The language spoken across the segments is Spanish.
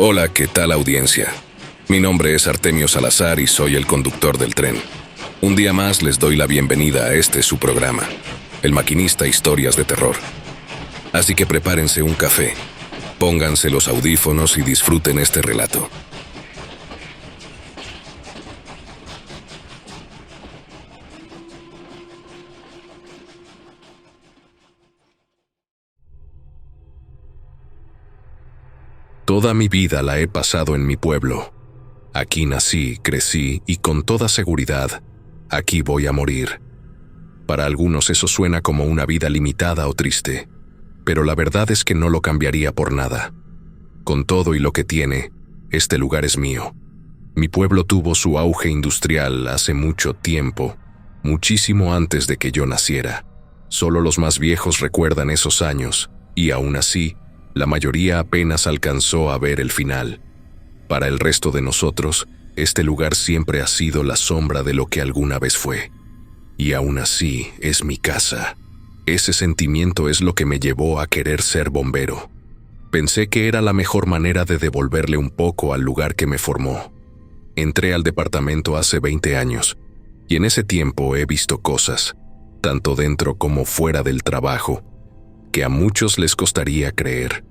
Hola, ¿qué tal audiencia? Mi nombre es Artemio Salazar y soy el conductor del tren. Un día más les doy la bienvenida a este su programa, El Maquinista Historias de Terror. Así que prepárense un café, pónganse los audífonos y disfruten este relato. Toda mi vida la he pasado en mi pueblo. Aquí nací, crecí y con toda seguridad, aquí voy a morir. Para algunos eso suena como una vida limitada o triste, pero la verdad es que no lo cambiaría por nada. Con todo y lo que tiene, este lugar es mío. Mi pueblo tuvo su auge industrial hace mucho tiempo, muchísimo antes de que yo naciera. Solo los más viejos recuerdan esos años, y aún así, la mayoría apenas alcanzó a ver el final. Para el resto de nosotros, este lugar siempre ha sido la sombra de lo que alguna vez fue. Y aún así, es mi casa. Ese sentimiento es lo que me llevó a querer ser bombero. Pensé que era la mejor manera de devolverle un poco al lugar que me formó. Entré al departamento hace 20 años, y en ese tiempo he visto cosas, tanto dentro como fuera del trabajo, que a muchos les costaría creer,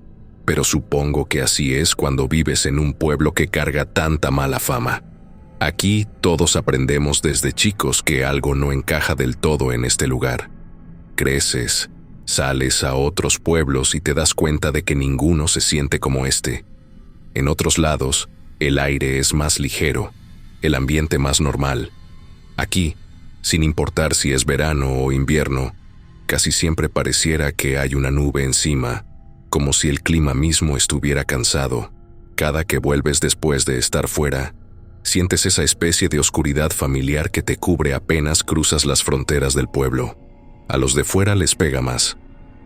pero supongo que así es cuando vives en un pueblo que carga tanta mala fama. Aquí todos aprendemos desde chicos que algo no encaja del todo en este lugar. Creces, sales a otros pueblos y te das cuenta de que ninguno se siente como este. En otros lados, el aire es más ligero, el ambiente más normal. Aquí, sin importar si es verano o invierno, casi siempre pareciera que hay una nube encima, como si el clima mismo estuviera cansado. Cada que vuelves después de estar fuera, sientes esa especie de oscuridad familiar que te cubre apenas cruzas las fronteras del pueblo. A los de fuera les pega más.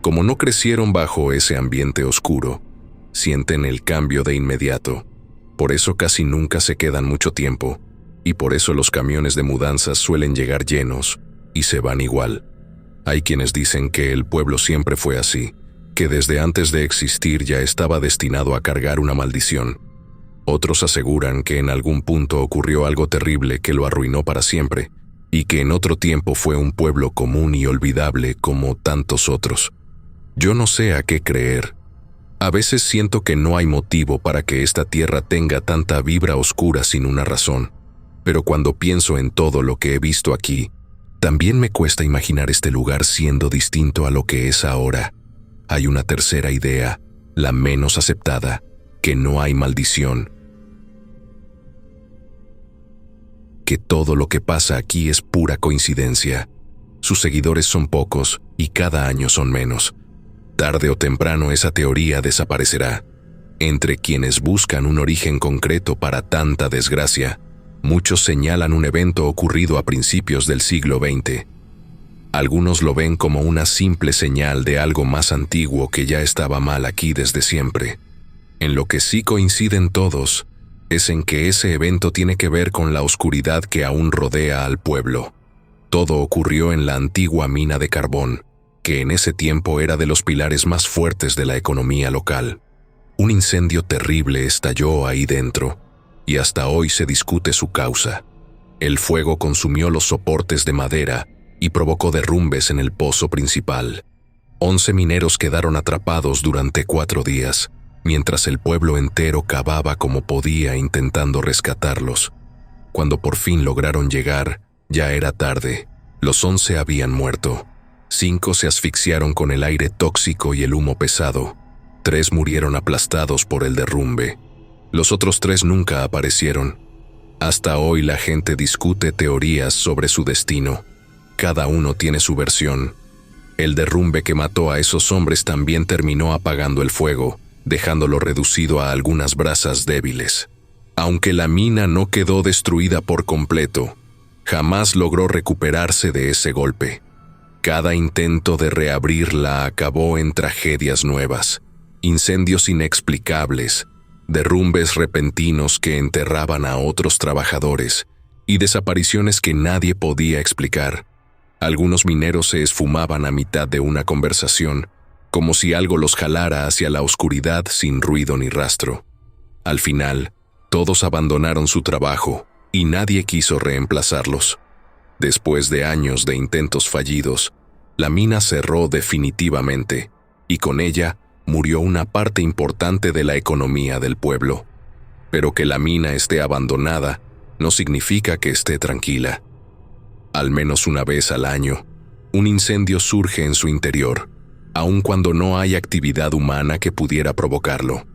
Como no crecieron bajo ese ambiente oscuro, sienten el cambio de inmediato. Por eso casi nunca se quedan mucho tiempo, y por eso los camiones de mudanzas suelen llegar llenos y se van igual. Hay quienes dicen que el pueblo siempre fue así, que desde antes de existir ya estaba destinado a cargar una maldición. Otros aseguran que en algún punto ocurrió algo terrible que lo arruinó para siempre, y que en otro tiempo fue un pueblo común y olvidable como tantos otros. Yo no sé a qué creer. A veces siento que no hay motivo para que esta tierra tenga tanta vibra oscura sin una razón, pero cuando pienso en todo lo que he visto aquí, también me cuesta imaginar este lugar siendo distinto a lo que es ahora. Hay una tercera idea, la menos aceptada, que no hay maldición. Que todo lo que pasa aquí es pura coincidencia. Sus seguidores son pocos y cada año son menos. Tarde o temprano esa teoría desaparecerá. Entre quienes buscan un origen concreto para tanta desgracia, muchos señalan un evento ocurrido a principios del siglo XX. Algunos lo ven como una simple señal de algo más antiguo que ya estaba mal aquí desde siempre. En lo que sí coinciden todos es en que ese evento tiene que ver con la oscuridad que aún rodea al pueblo. Todo ocurrió en la antigua mina de carbón, que en ese tiempo era de los pilares más fuertes de la economía local. Un incendio terrible estalló ahí dentro, y hasta hoy se discute su causa. El fuego consumió los soportes de madera y provocó derrumbes en el pozo principal. 11 mineros quedaron atrapados durante 4 días, mientras el pueblo entero cavaba como podía intentando rescatarlos. Cuando por fin lograron llegar, ya era tarde. Los 11 habían muerto. 5 se asfixiaron con el aire tóxico y el humo pesado. 3 murieron aplastados por el derrumbe. Los otros 3 nunca aparecieron. Hasta hoy la gente discute teorías sobre su destino. Cada uno tiene su versión. El derrumbe que mató a esos hombres también terminó apagando el fuego, dejándolo reducido a algunas brasas débiles. Aunque la mina no quedó destruida por completo, jamás logró recuperarse de ese golpe. Cada intento de reabrirla acabó en tragedias nuevas, incendios inexplicables, derrumbes repentinos que enterraban a otros trabajadores y desapariciones que nadie podía explicar. Algunos mineros se esfumaban a mitad de una conversación, como si algo los jalara hacia la oscuridad sin ruido ni rastro. Al final, todos abandonaron su trabajo y nadie quiso reemplazarlos. Después de años de intentos fallidos, la mina cerró definitivamente y con ella murió una parte importante de la economía del pueblo. Pero que la mina esté abandonada no significa que esté tranquila. Al menos una vez al año, un incendio surge en su interior, aun cuando no hay actividad humana que pudiera provocarlo.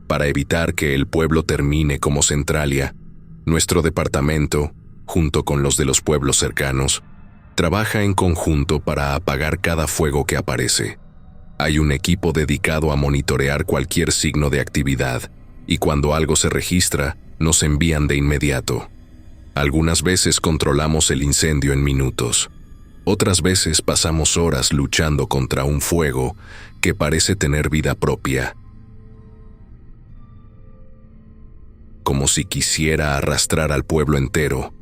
Para evitar que el pueblo termine como Centralia, nuestro departamento, junto con los de los pueblos cercanos, trabaja en conjunto para apagar cada fuego que aparece. Hay un equipo dedicado a monitorear cualquier signo de actividad, y cuando algo se registra, nos envían de inmediato. Algunas veces controlamos el incendio en minutos. Otras veces pasamos horas luchando contra un fuego que parece tener vida propia, como si quisiera arrastrar al pueblo entero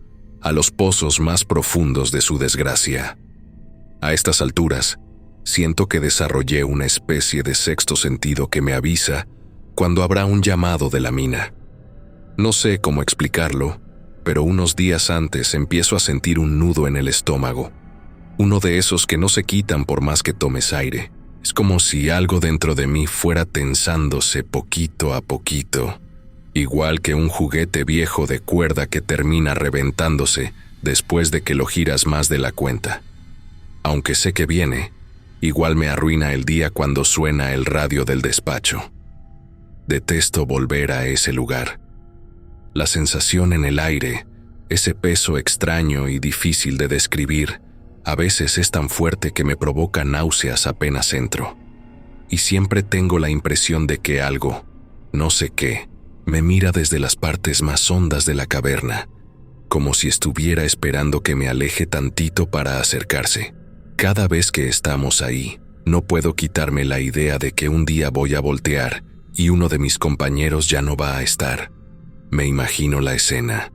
a los pozos más profundos de su desgracia. A estas alturas, siento que desarrollé una especie de sexto sentido que me avisa cuando habrá un llamado de la mina. No sé cómo explicarlo, pero unos días antes empiezo a sentir un nudo en el estómago. Uno de esos que no se quitan por más que tomes aire. Es como si algo dentro de mí fuera tensándose poquito a poquito, igual que un juguete viejo de cuerda que termina reventándose después de que lo giras más de la cuenta. Aunque sé que viene, igual me arruina el día cuando suena el radio del despacho. Detesto volver a ese lugar. La sensación en el aire, ese peso extraño y difícil de describir, a veces es tan fuerte que me provoca náuseas apenas entro. Y siempre tengo la impresión de que algo, no sé qué, me mira desde las partes más hondas de la caverna, como si estuviera esperando que me aleje tantito para acercarse. Cada vez que estamos ahí, no puedo quitarme la idea de que un día voy a voltear y uno de mis compañeros ya no va a estar. Me imagino la escena.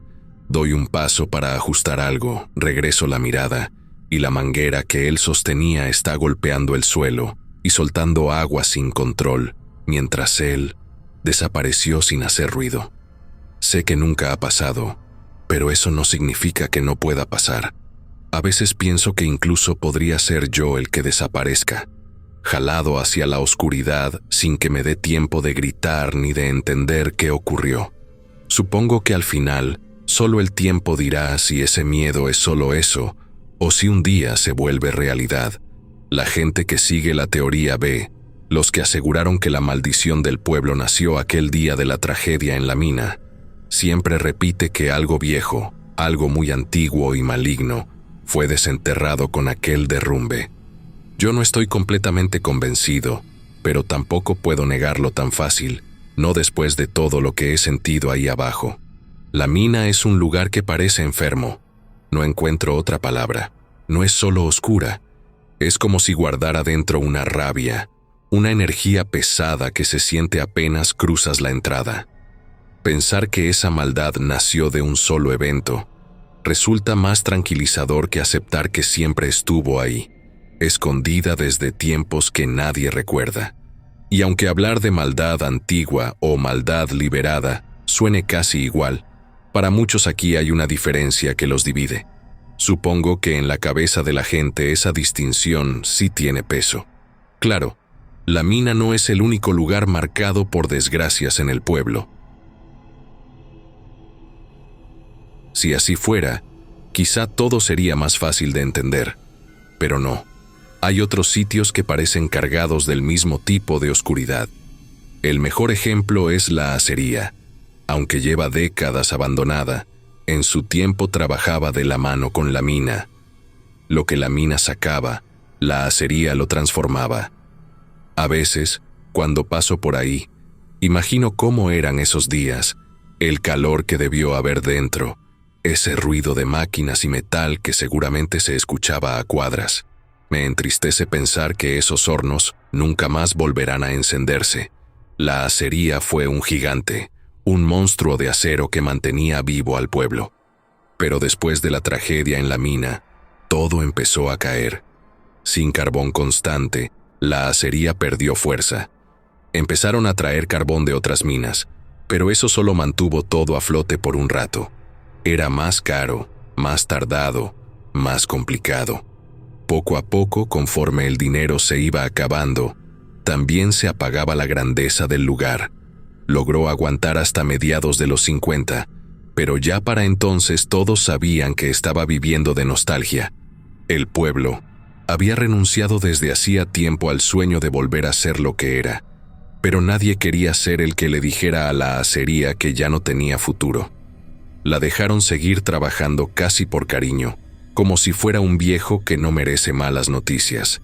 Doy un paso para ajustar algo, regreso la mirada, y la manguera que él sostenía está golpeando el suelo y soltando agua sin control, mientras él desapareció sin hacer ruido. Sé que nunca ha pasado, pero eso no significa que no pueda pasar. A veces pienso que incluso podría ser yo el que desaparezca, jalado hacia la oscuridad sin que me dé tiempo de gritar ni de entender qué ocurrió. Supongo que al final, solo el tiempo dirá si ese miedo es solo eso, o si un día se vuelve realidad. La gente que sigue la teoría B, los que aseguraron que la maldición del pueblo nació aquel día de la tragedia en la mina, siempre repite que algo viejo, algo muy antiguo y maligno, fue desenterrado con aquel derrumbe. Yo no estoy completamente convencido, pero tampoco puedo negarlo tan fácil, no después de todo lo que he sentido ahí abajo. La mina es un lugar que parece enfermo. No encuentro otra palabra. No es solo oscura. Es como si guardara dentro una rabia, una energía pesada que se siente apenas cruzas la entrada. Pensar que esa maldad nació de un solo evento resulta más tranquilizador que aceptar que siempre estuvo ahí, escondida desde tiempos que nadie recuerda. Y aunque hablar de maldad antigua o maldad liberada suene casi igual, para muchos aquí hay una diferencia que los divide. Supongo que en la cabeza de la gente esa distinción sí tiene peso. Claro, la mina no es el único lugar marcado por desgracias en el pueblo. Si así fuera, quizá todo sería más fácil de entender, pero no. Hay otros sitios que parecen cargados del mismo tipo de oscuridad. El mejor ejemplo es la acería. Aunque lleva décadas abandonada, en su tiempo trabajaba de la mano con la mina. Lo que la mina sacaba, la acería lo transformaba. A veces, cuando paso por ahí, imagino cómo eran esos días, el calor que debió haber dentro, ese ruido de máquinas y metal que seguramente se escuchaba a cuadras. Me entristece pensar que esos hornos nunca más volverán a encenderse. La acería fue un gigante, un monstruo de acero que mantenía vivo al pueblo. Pero después de la tragedia en la mina, todo empezó a caer. Sin carbón constante, la acería perdió fuerza. Empezaron a traer carbón de otras minas, Pero eso solo mantuvo todo a flote por un rato. Era más caro, más tardado, más complicado. Poco a poco, conforme el dinero se iba acabando, también se apagaba la grandeza del lugar. Logró aguantar hasta mediados de los 50, pero ya para entonces todos sabían que estaba viviendo de nostalgia. El pueblo había renunciado desde hacía tiempo al sueño de volver a ser lo que era, pero nadie quería ser el que le dijera a la acería que ya no tenía futuro. La dejaron seguir trabajando casi por cariño, como si fuera un viejo que no merece malas noticias.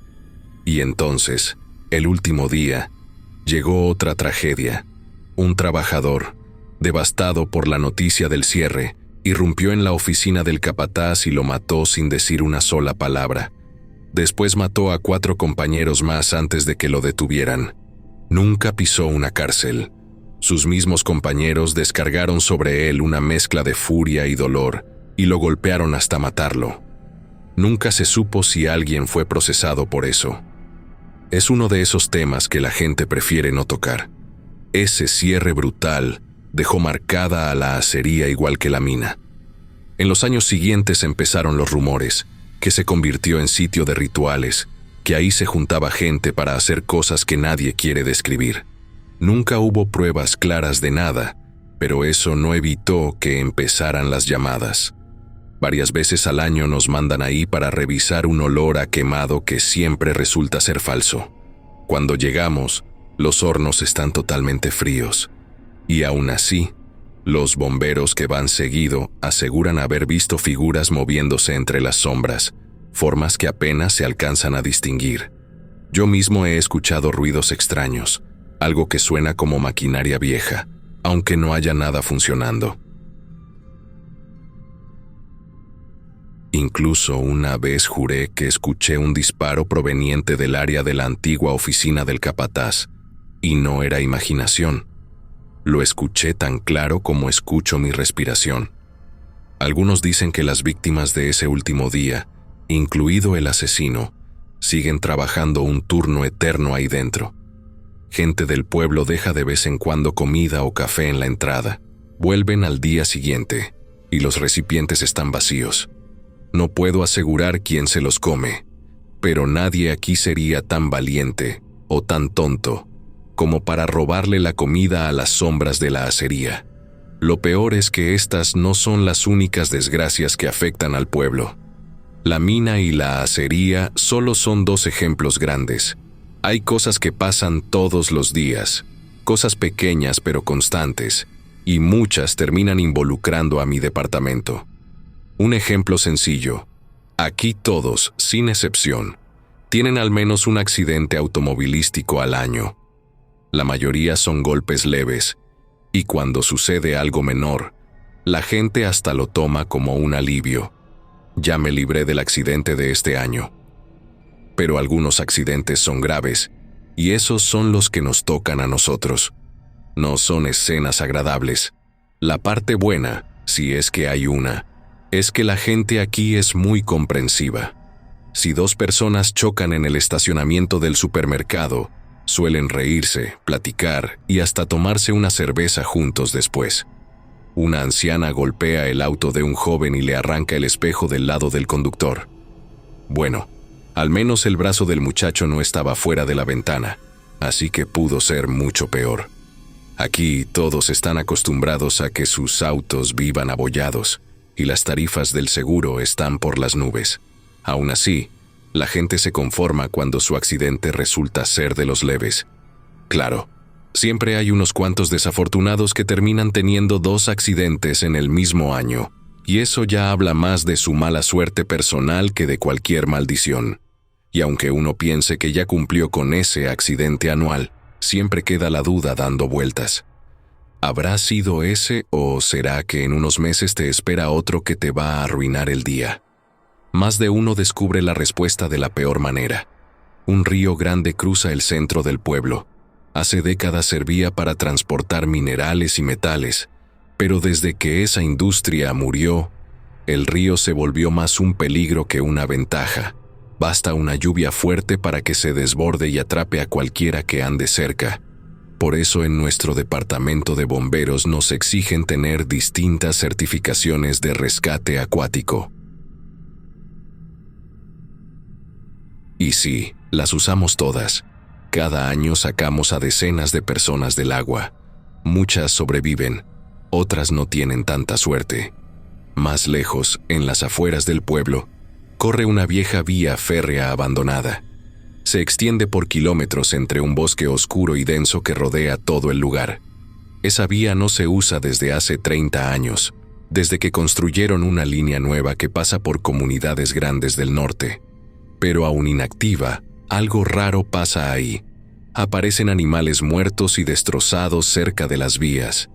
Y entonces, el último día, llegó otra tragedia. Un trabajador, devastado por la noticia del cierre, irrumpió en la oficina del capataz y lo mató sin decir una sola palabra. Después mató a 4 compañeros más antes de que lo detuvieran. Nunca pisó una cárcel. Sus mismos compañeros descargaron sobre él una mezcla de furia y dolor y lo golpearon hasta matarlo. Nunca se supo si alguien fue procesado por eso. Es uno de esos temas que la gente prefiere no tocar. Ese cierre brutal dejó marcada a la acería igual que la mina. En los años siguientes empezaron los rumores, que se convirtió en sitio de rituales, que ahí se juntaba gente para hacer cosas que nadie quiere describir. Nunca hubo pruebas claras de nada, pero eso no evitó que empezaran las llamadas. Varias veces al año nos mandan ahí para revisar un olor a quemado que siempre resulta ser falso. Cuando llegamos, los hornos están totalmente fríos. Y aún así, los bomberos que van seguido aseguran haber visto figuras moviéndose entre las sombras, formas que apenas se alcanzan a distinguir. Yo mismo he escuchado ruidos extraños, algo que suena como maquinaria vieja, aunque no haya nada funcionando. Incluso una vez juré que escuché un disparo proveniente del área de la antigua oficina del capataz, y no era imaginación. Lo escuché tan claro como escucho mi respiración. Algunos dicen que las víctimas de ese último día, incluido el asesino, siguen trabajando un turno eterno ahí dentro. Gente del pueblo deja de vez en cuando comida o café en la entrada. Vuelven al día siguiente, y los recipientes están vacíos. No puedo asegurar quién se los come, pero nadie aquí sería tan valiente o tan tonto como para robarle la comida a las sombras de la acería. Lo peor es que estas no son las únicas desgracias que afectan al pueblo. La mina y la acería solo son 2 ejemplos grandes. Hay cosas que pasan todos los días, cosas pequeñas pero constantes, y muchas terminan involucrando a mi departamento. Un ejemplo sencillo. Aquí todos, sin excepción, tienen al menos un accidente automovilístico al año. La mayoría son golpes leves, y cuando sucede algo menor, la gente hasta lo toma como un alivio. Ya me libré del accidente de este año. Pero algunos accidentes son graves, y esos son los que nos tocan a nosotros. No son escenas agradables. La parte buena, si es que hay una, es que la gente aquí es muy comprensiva. Si 2 personas chocan en el estacionamiento del supermercado, suelen reírse, platicar y hasta tomarse una cerveza juntos después. Una anciana golpea el auto de un joven y le arranca el espejo del lado del conductor. Bueno, al menos el brazo del muchacho no estaba fuera de la ventana, así que pudo ser mucho peor. Aquí todos están acostumbrados a que sus autos vivan abollados, y las tarifas del seguro están por las nubes. Aún así, la gente se conforma cuando su accidente resulta ser de los leves. Claro, siempre hay unos cuantos desafortunados que terminan teniendo 2 accidentes en el mismo año, y eso ya habla más de su mala suerte personal que de cualquier maldición. Y aunque uno piense que ya cumplió con ese accidente anual, siempre queda la duda dando vueltas. ¿Habrá sido ese o será que en unos meses te espera otro que te va a arruinar el día? Más de uno descubre la respuesta de la peor manera. Un río grande cruza el centro del pueblo. Hace décadas servía para transportar minerales y metales, pero desde que esa industria murió, el río se volvió más un peligro que una ventaja. Basta una lluvia fuerte para que se desborde y atrape a cualquiera que ande cerca. Por eso en nuestro departamento de bomberos nos exigen tener distintas certificaciones de rescate acuático. Y sí, las usamos todas. Cada año sacamos a decenas de personas del agua. Muchas sobreviven, otras no tienen tanta suerte. Más lejos, en las afueras del pueblo, corre una vieja vía férrea abandonada. Se extiende por kilómetros entre un bosque oscuro y denso que rodea todo el lugar. Esa vía no se usa desde hace 30 años, desde que construyeron una línea nueva que pasa por comunidades grandes del norte. Pero aún inactiva, algo raro pasa ahí. Aparecen animales muertos y destrozados cerca de las vías.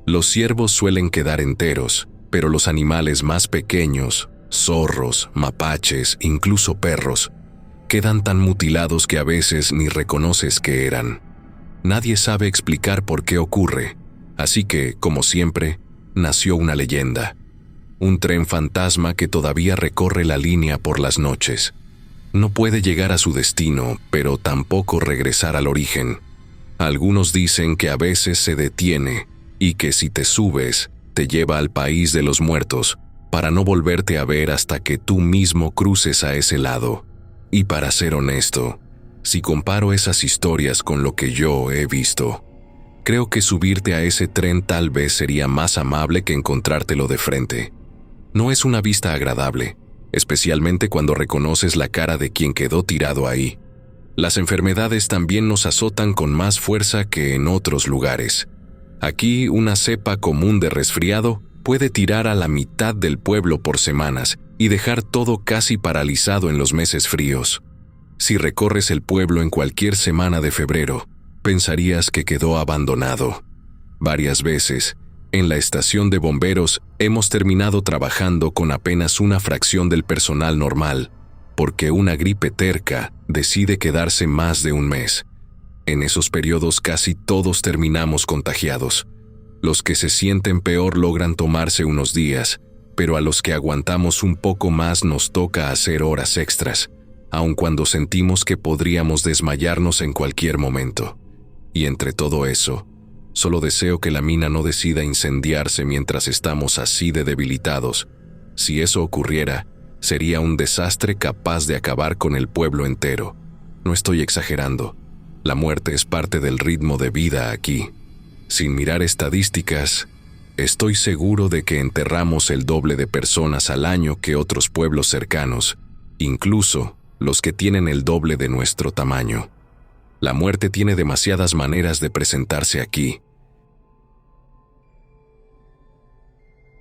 Los ciervos suelen quedar enteros, pero los animales más pequeños, zorros, mapaches, incluso perros, quedan tan mutilados que a veces ni reconoces que eran. Nadie sabe explicar por qué ocurre, así que, como siempre, nació una leyenda. Un tren fantasma que todavía recorre la línea por las noches. No puede llegar a su destino, pero tampoco regresar al origen. Algunos dicen que a veces se detiene y que si te subes, te lleva al país de los muertos para no volverte a ver hasta que tú mismo cruces a ese lado. Y para ser honesto, si comparo esas historias con lo que yo he visto, creo que subirte a ese tren tal vez sería más amable que encontrártelo de frente. No es una vista agradable, especialmente cuando reconoces la cara de quien quedó tirado ahí. Las enfermedades también nos azotan con más fuerza que en otros lugares. Aquí, una cepa común de resfriado puede tirar a la mitad del pueblo por semanas y dejar todo casi paralizado en los meses fríos. Si recorres el pueblo en cualquier semana de febrero, pensarías que quedó abandonado. Varias veces, en la estación de bomberos, hemos terminado trabajando con apenas una fracción del personal normal, porque una gripe terca decide quedarse más de un mes. En esos periodos casi todos terminamos contagiados. Los que se sienten peor logran tomarse unos días, pero a los que aguantamos un poco más nos toca hacer horas extras, aun cuando sentimos que podríamos desmayarnos en cualquier momento. Y entre todo eso, solo deseo que la mina no decida incendiarse mientras estamos así de debilitados. Si eso ocurriera, sería un desastre capaz de acabar con el pueblo entero. No estoy exagerando. La muerte es parte del ritmo de vida aquí. Sin mirar estadísticas, estoy seguro de que enterramos el doble de personas al año que otros pueblos cercanos, incluso los que tienen el doble de nuestro tamaño. La muerte tiene demasiadas maneras de presentarse aquí,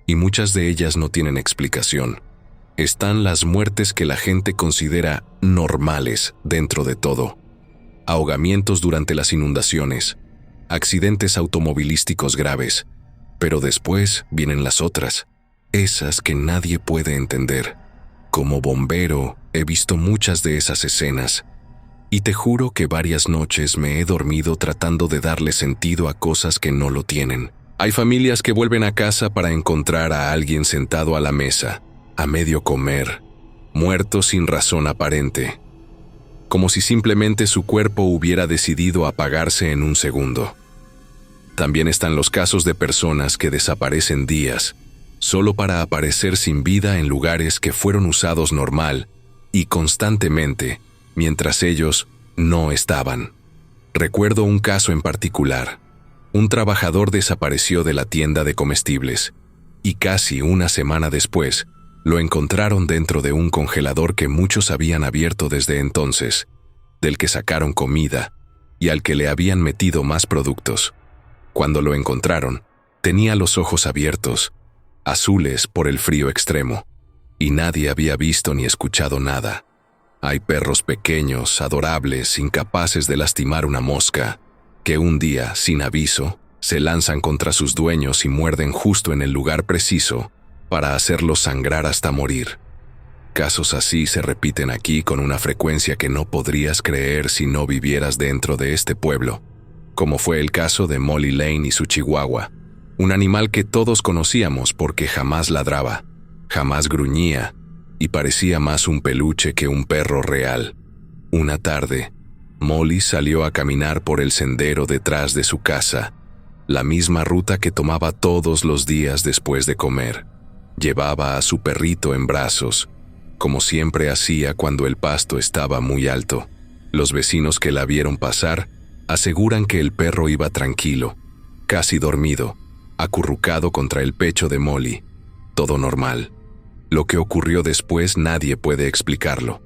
y muchas de ellas no tienen explicación. Están las muertes que la gente considera normales dentro de todo. Ahogamientos durante las inundaciones, accidentes automovilísticos graves, pero después vienen las otras, esas que nadie puede entender. Como bombero, he visto muchas de esas escenas, y te juro que varias noches me he dormido tratando de darle sentido a cosas que no lo tienen. Hay familias que vuelven a casa para encontrar a alguien sentado a la mesa, a medio comer, muerto sin razón aparente, como si simplemente su cuerpo hubiera decidido apagarse en un segundo. También están los casos de personas que desaparecen días, solo para aparecer sin vida en lugares que fueron usados normal y constantemente, mientras ellos no estaban. Recuerdo un caso en particular. Un trabajador desapareció de la tienda de comestibles, y casi una semana después, lo encontraron dentro de un congelador que muchos habían abierto desde entonces, del que sacaron comida y al que le habían metido más productos. Cuando lo encontraron, tenía los ojos abiertos, azules por el frío extremo, y nadie había visto ni escuchado nada. Hay perros pequeños, adorables, incapaces de lastimar una mosca, que un día, sin aviso, se lanzan contra sus dueños y muerden justo en el lugar preciso para hacerlos sangrar hasta morir. Casos así se repiten aquí con una frecuencia que no podrías creer si no vivieras dentro de este pueblo, como fue el caso de Molly Lane y su chihuahua, un animal que todos conocíamos porque jamás ladraba, jamás gruñía y parecía más un peluche que un perro real. Una tarde, Molly salió a caminar por el sendero detrás de su casa, la misma ruta que tomaba todos los días después de comer. Llevaba a su perrito en brazos, como siempre hacía cuando el pasto estaba muy alto. Los vecinos que la vieron pasar aseguran que el perro iba tranquilo, casi dormido, acurrucado contra el pecho de Molly. Todo normal. Lo que ocurrió después nadie puede explicarlo.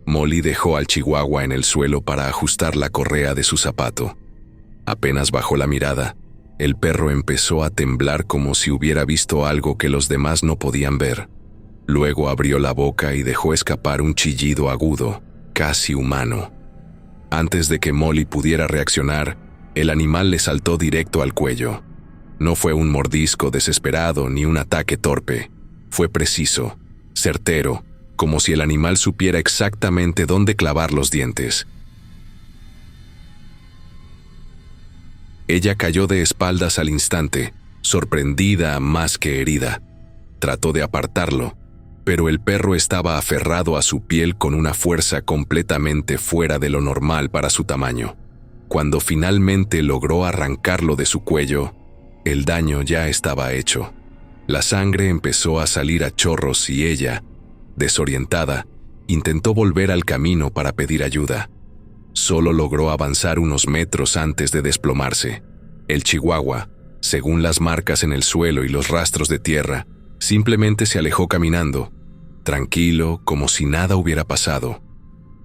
Molly dejó al chihuahua en el suelo para ajustar la correa de su zapato. Apenas bajó la mirada, el perro empezó a temblar como si hubiera visto algo que los demás no podían ver. Luego abrió la boca y dejó escapar un chillido agudo, casi humano. Antes de que Molly pudiera reaccionar, el animal le saltó directo al cuello. No fue un mordisco desesperado ni un ataque torpe. Fue preciso, certero, como si el animal supiera exactamente dónde clavar los dientes. Ella cayó de espaldas al instante, sorprendida más que herida. Trató de apartarlo, pero el perro estaba aferrado a su piel con una fuerza completamente fuera de lo normal para su tamaño. Cuando finalmente logró arrancarlo de su cuello, el daño ya estaba hecho. La sangre empezó a salir a chorros y ella, desorientada, intentó volver al camino para pedir ayuda. Solo logró avanzar unos metros antes de desplomarse. El chihuahua, según las marcas en el suelo y los rastros de tierra, simplemente se alejó caminando, tranquilo, como si nada hubiera pasado.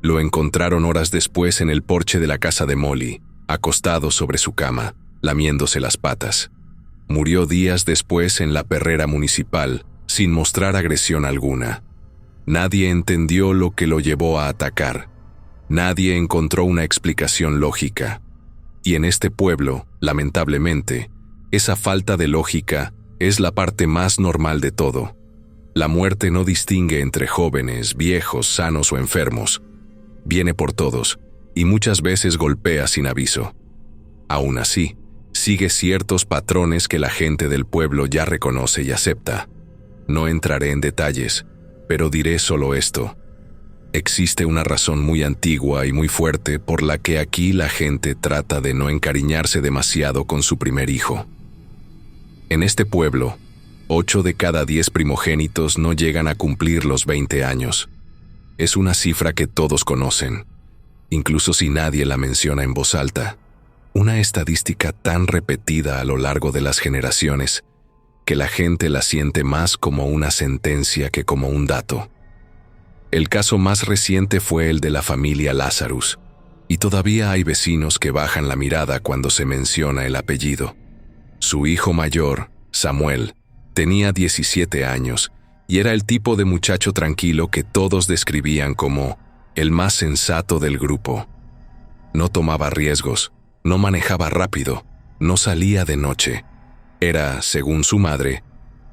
Lo encontraron horas después en el porche de la casa de Molly, acostado sobre su cama, lamiéndose las patas. Murió días después en la perrera municipal, sin mostrar agresión alguna. Nadie entendió lo que lo llevó a atacar. Nadie encontró una explicación lógica. Y en este pueblo, lamentablemente, esa falta de lógica es la parte más normal de todo. La muerte no distingue entre jóvenes, viejos, sanos o enfermos. Viene por todos, y muchas veces golpea sin aviso. Aún así, sigue ciertos patrones que la gente del pueblo ya reconoce y acepta. No entraré en detalles, pero diré solo esto. Existe una razón muy antigua y muy fuerte por la que aquí la gente trata de no encariñarse demasiado con su primer hijo. En este pueblo, 8 de cada 10 primogénitos no llegan a cumplir los 20 años. Es una cifra que todos conocen, incluso si nadie la menciona en voz alta. Una estadística tan repetida a lo largo de las generaciones que la gente la siente más como una sentencia que como un dato. El caso más reciente fue el de la familia Lazarus, y todavía hay vecinos que bajan la mirada cuando se menciona el apellido. Su hijo mayor, Samuel, tenía 17 años y era el tipo de muchacho tranquilo que todos describían como el más sensato del grupo. No tomaba riesgos, no manejaba rápido, no salía de noche. Era, según su madre,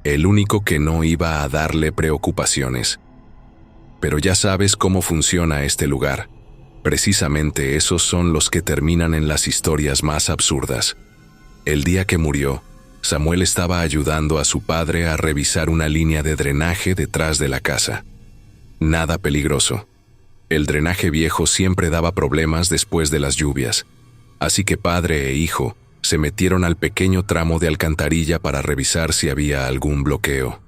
el único que no iba a darle preocupaciones. Pero ya sabes cómo funciona este lugar. Precisamente esos son los que terminan en las historias más absurdas. El día que murió, Samuel estaba ayudando a su padre a revisar una línea de drenaje detrás de la casa. Nada peligroso. El drenaje viejo siempre daba problemas después de las lluvias, así que padre e hijo se metieron al pequeño tramo de alcantarilla para revisar si había algún bloqueo.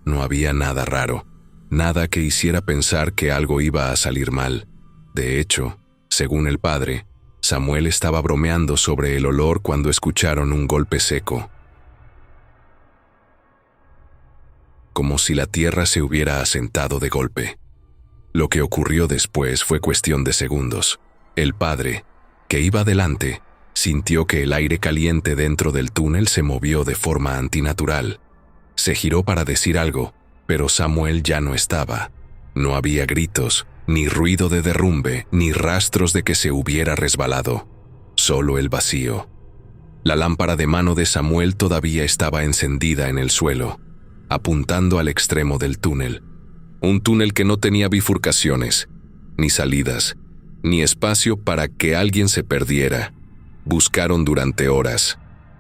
No había nada raro. Nada que hiciera pensar que algo iba a salir mal. De hecho, según el padre, Samuel estaba bromeando sobre el olor cuando escucharon un golpe seco. Como si la tierra se hubiera asentado de golpe. Lo que ocurrió después fue cuestión de segundos. El padre, que iba delante, sintió que el aire caliente dentro del túnel se movió de forma antinatural. Se giró para decir algo, pero Samuel ya no estaba. No había gritos, ni ruido de derrumbe, ni rastros de que se hubiera resbalado. Solo el vacío. La lámpara de mano de Samuel todavía estaba encendida en el suelo, apuntando al extremo del túnel. Un túnel que no tenía bifurcaciones, ni salidas, ni espacio para que alguien se perdiera. Buscaron durante horas.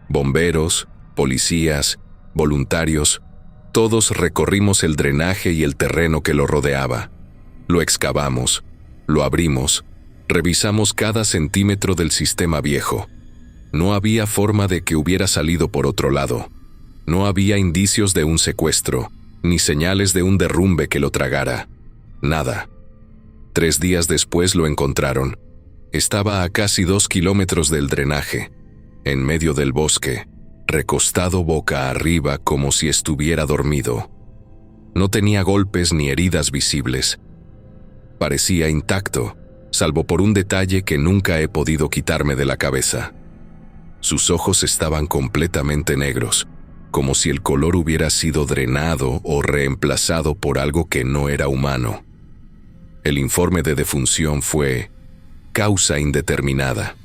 Bomberos, policías, voluntarios, todos recorrimos el drenaje y el terreno que lo rodeaba. Lo excavamos, lo abrimos, Revisamos cada centímetro del sistema viejo. No había forma de que hubiera salido por otro lado. No había indicios de un secuestro, ni señales de un derrumbe que lo tragara. Nada. 3 días después lo encontraron. Estaba a casi 2 kilómetros del drenaje, en medio del bosque, recostado boca arriba como si estuviera dormido. No tenía golpes ni heridas visibles. Parecía intacto, salvo por un detalle que nunca he podido quitarme de la cabeza. Sus ojos estaban completamente negros, como si el color hubiera sido drenado o reemplazado por algo que no era humano. El informe de defunción fue causa indeterminada.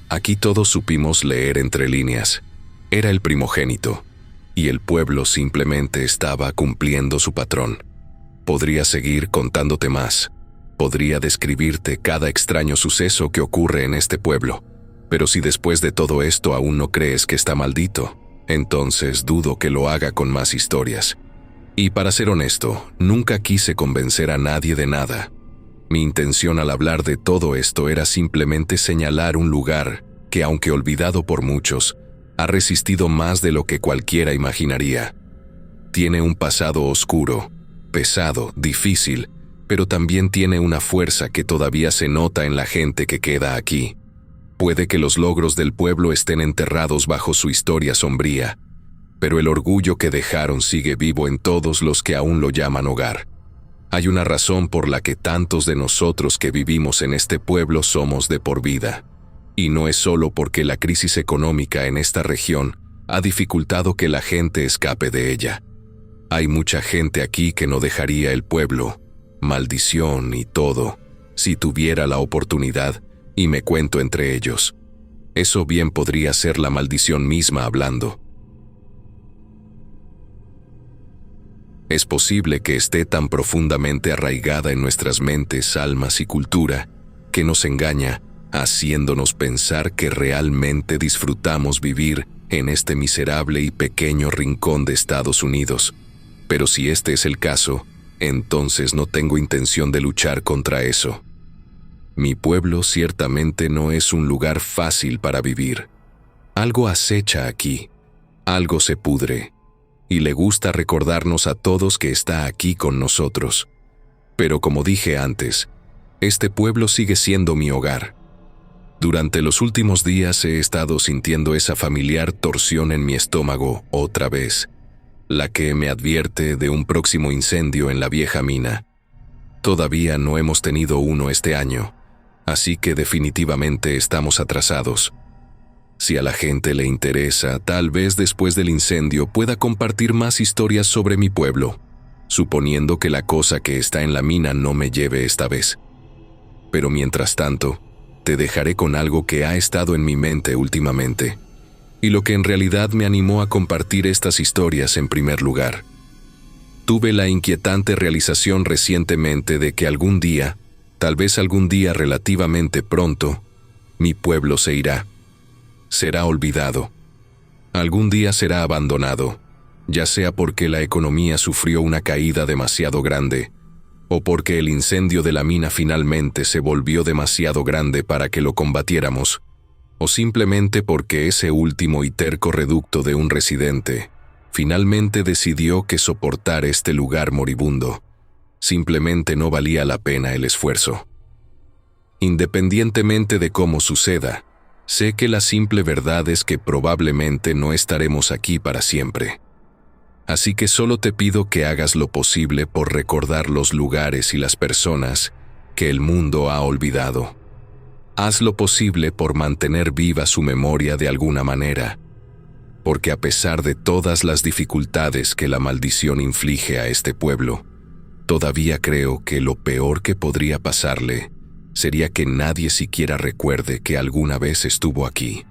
Aquí todos supimos leer entre líneas. Era el primogénito, y el pueblo simplemente estaba cumpliendo su patrón. Podría seguir contándote más. Podría describirte cada extraño suceso que ocurre en este pueblo. Pero si después de todo esto aún no crees que está maldito, entonces dudo que lo haga con más historias. Y para ser honesto, nunca quise convencer a nadie de nada. Mi intención al hablar de todo esto era simplemente señalar un lugar que, aunque olvidado por muchos, ha resistido más de lo que cualquiera imaginaría. Tiene un pasado oscuro, pesado, difícil, pero también tiene una fuerza que todavía se nota en la gente que queda aquí. Puede que los logros del pueblo estén enterrados bajo su historia sombría, pero el orgullo que dejaron sigue vivo en todos los que aún lo llaman hogar. Hay una razón por la que tantos de nosotros que vivimos en este pueblo somos de por vida. Y no es solo porque la crisis económica en esta región ha dificultado que la gente escape de ella. Hay mucha gente aquí que no dejaría el pueblo, maldición y todo, si tuviera la oportunidad, y me cuento entre ellos. Eso bien podría ser la maldición misma hablando. Es posible que esté tan profundamente arraigada en nuestras mentes, almas y cultura, que nos engaña, haciéndonos pensar que realmente disfrutamos vivir en este miserable y pequeño rincón de Estados Unidos. Pero si este es el caso, entonces no tengo intención de luchar contra eso. Mi pueblo ciertamente no es un lugar fácil para vivir. Algo acecha aquí, algo se pudre, y le gusta recordarnos a todos que está aquí con nosotros. Pero como dije antes, este pueblo sigue siendo mi hogar. Durante los últimos días he estado sintiendo esa familiar torsión en mi estómago otra vez, la que me advierte de un próximo incendio en la vieja mina. Todavía no hemos tenido uno este año, así que definitivamente estamos atrasados. Si a la gente le interesa, tal vez después del incendio pueda compartir más historias sobre mi pueblo, suponiendo que la cosa que está en la mina no me lleve esta vez. Pero mientras tanto, te dejaré con algo que ha estado en mi mente últimamente, y lo que en realidad me animó a compartir estas historias en primer lugar. Tuve la inquietante realización recientemente de que algún día, tal vez algún día relativamente pronto, mi pueblo se irá. Será olvidado. Algún día será abandonado, ya sea porque la economía sufrió una caída demasiado grande, o porque el incendio de la mina finalmente se volvió demasiado grande para que lo combatiéramos, o simplemente porque ese último y terco reducto de un residente finalmente decidió que soportar este lugar moribundo simplemente no valía la pena el esfuerzo. Independientemente de cómo suceda, sé que la simple verdad es que probablemente no estaremos aquí para siempre. Así que solo te pido que hagas lo posible por recordar los lugares y las personas que el mundo ha olvidado. Haz lo posible por mantener viva su memoria de alguna manera, porque a pesar de todas las dificultades que la maldición inflige a este pueblo, todavía creo que lo peor que podría pasarle sería que nadie siquiera recuerde que alguna vez estuvo aquí.